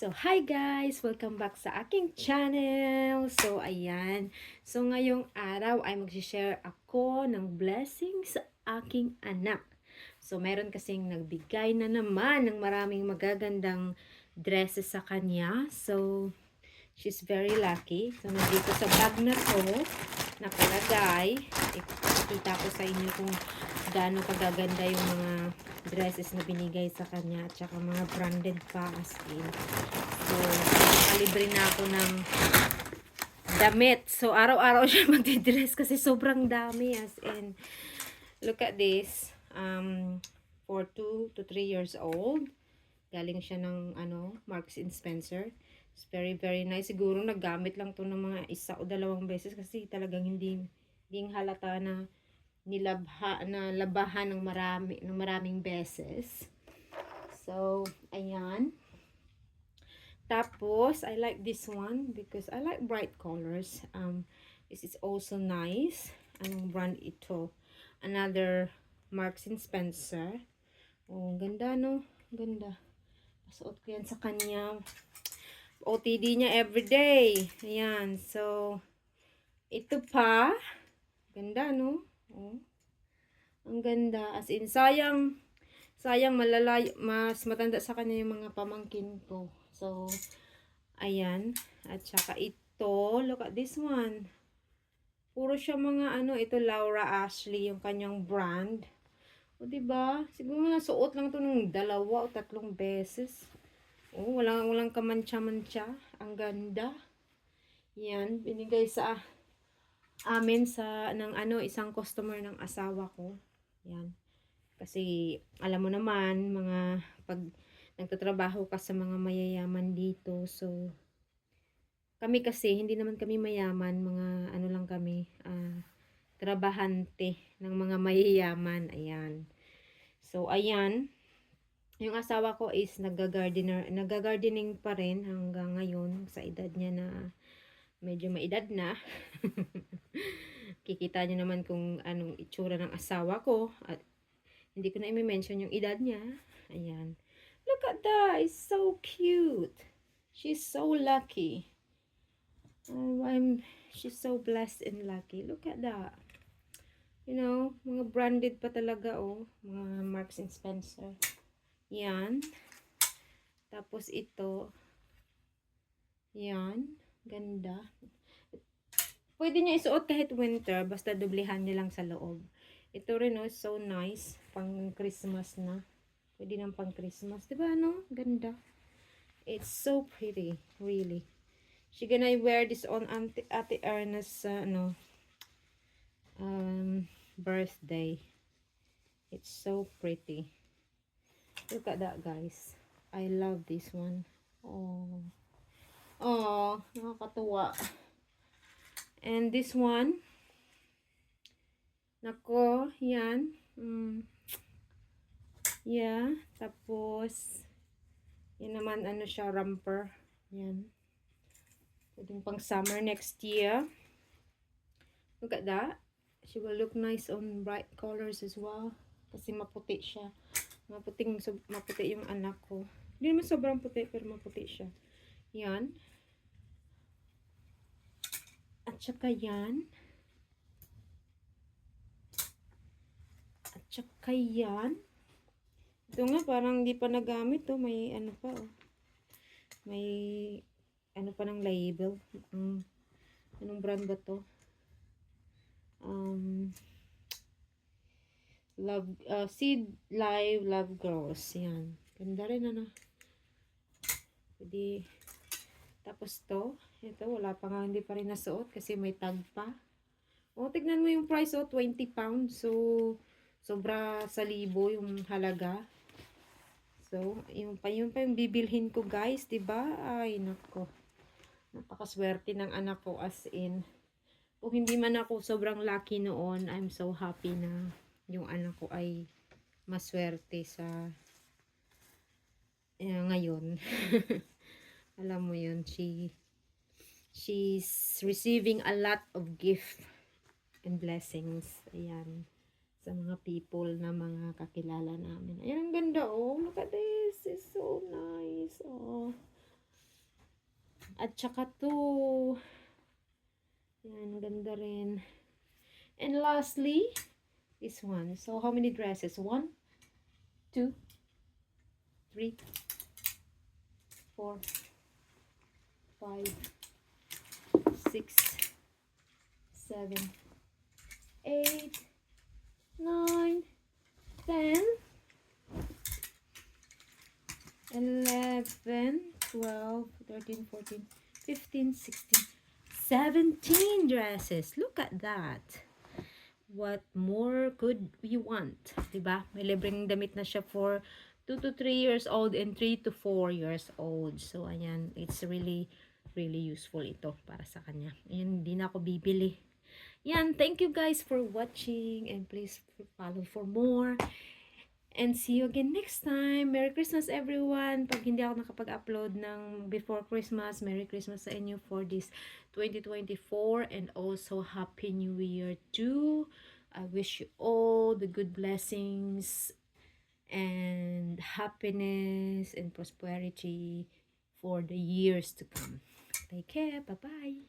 So, hi guys! Welcome back sa aking channel! So, ayan. So, ngayong araw ay mag-share ako ng blessings sa aking anak. So, meron kasing nagbigay na naman ng maraming magagandang dresses sa kanya. So, she's very lucky. So, nandito sa bag na to, nakalagay. Ipakita ko sa inyo kung gaano kagaganda yung mga dresses na binigay sa kanya at saka mga branded pa as in. So, nakalibre na ako ng damit. So, araw-araw siya magdidress kasi sobrang dami as in. Look at this. For 2 to 3 years old. Galing siya ng Marks and Spencer. It's very, very nice. Siguro naggamit lang to ng mga 1 o 2 beses kasi talagang hindi halata na labahan ng maraming beses. So, ayan. Tapos, I like this one because I like bright colors. This is also nice. Anong brand ito? Another Marks and Spencer. Oh, ganda no? Ganda. Pasuot ko yan sa kanya. OTD niya everyday. Ayan. So, ito pa. Ganda no? Oh. Ang ganda. As in, sayang mas matanda sa kanya yung mga pamangkin ko. So, ayan. At saka ito, look at this one. Puro siya mga ito Laura Ashley, yung kanyang brand. O, diba? Siguro nasuot lang to ng 2 o 3 beses. O, walang kamantsa-mantsa. Ang ganda. Yan, binigay sa amin ng isang customer ng asawa ko. Yan. Kasi, alam mo naman, pag nagtatrabaho ka sa mga mayayaman dito, so, kami kasi, hindi naman kami mayaman, mga lang kami, trabahante ng mga mayayaman, ayan. So, ayan, yung asawa ko is nagagardening pa rin hanggang ngayon, sa edad niya na, medyo maedad na. Kikita niyo naman kung anong itsura ng asawa ko, at hindi ko na i-mention yung edad niya. Ayan. Look at that. It's so cute. She's so lucky. Oh, she's so blessed and lucky. Look at that. You know, mga branded pa talaga, oh. Mga Marks and Spencer. Yan. Tapos ito. Yan. Ganda. Pwede niya isuot kahit winter. Basta dublihan niya lang sa loob. Ito rin, oh, so nice. Pang Christmas na. Pwede nang pang Christmas. Diba, no? Ganda. It's so pretty. Really. She gonna wear this on Ate Ernest's, birthday. It's so pretty. Look at that, guys. I love this one. Oh. Oh, nakakatuwa. And this one, nako, yan. Yeah, tapos, yan naman, siya, romper. Yan. Pwedeng pang summer next year. Look at that. She will look nice on bright colors as well. Kasi maputi siya. Maputi yung anak ko. Hindi naman sobrang puti, pero maputi siya. Yan. At saka yan. At saka yan. Ito nga, parang hindi pa nagamit, oh. May pa, oh. May pa ng label. Anong brand ba to? Seed Live Love Grows. Yan. Ganda rin, Pwede. Tapos to. Ito, wala pa nga, hindi pa rin nasuot kasi may tag pa. O, tignan mo yung price, 20 pounds. So, sobra sa libo yung halaga. So, yun pa yung bibilhin ko, guys, 'di ba? Ay, nako. Napakaswerte ng anak ko, as in. Kung hindi man ako sobrang lucky noon, I'm so happy na yung anak ko ay maswerte sa ngayon. Alam mo yun, she's receiving a lot of gift and blessings. Ayan. Sa mga people na mga kakilala namin. Ayan, ang ganda, oh. Look at this. It's so nice. Oh. At saka to. Yan, ganda rin. And lastly, this one. So, how many dresses? 1, 2, 3, 4, 5, 6, 7, 8, 9, 10, 11, 12, 13, 14, 15, 16, 17 dresses. Look at that. What more could we want? Diba? May libreng damit na siya for 2 to 3 years old and 3 to 4 years old. So, ayan. It's really, really useful ito para sa kanya. Ayan, hindi na ako bibili. Yan, thank you guys for watching and please follow for more. And see you again next time. Merry Christmas everyone. Pag hindi ako nakapag-upload ng before Christmas, Merry Christmas sa inyo for this 2024 and also Happy New Year too. I wish you all the good blessings and happiness and prosperity for the years to come. Take care. Bye-bye.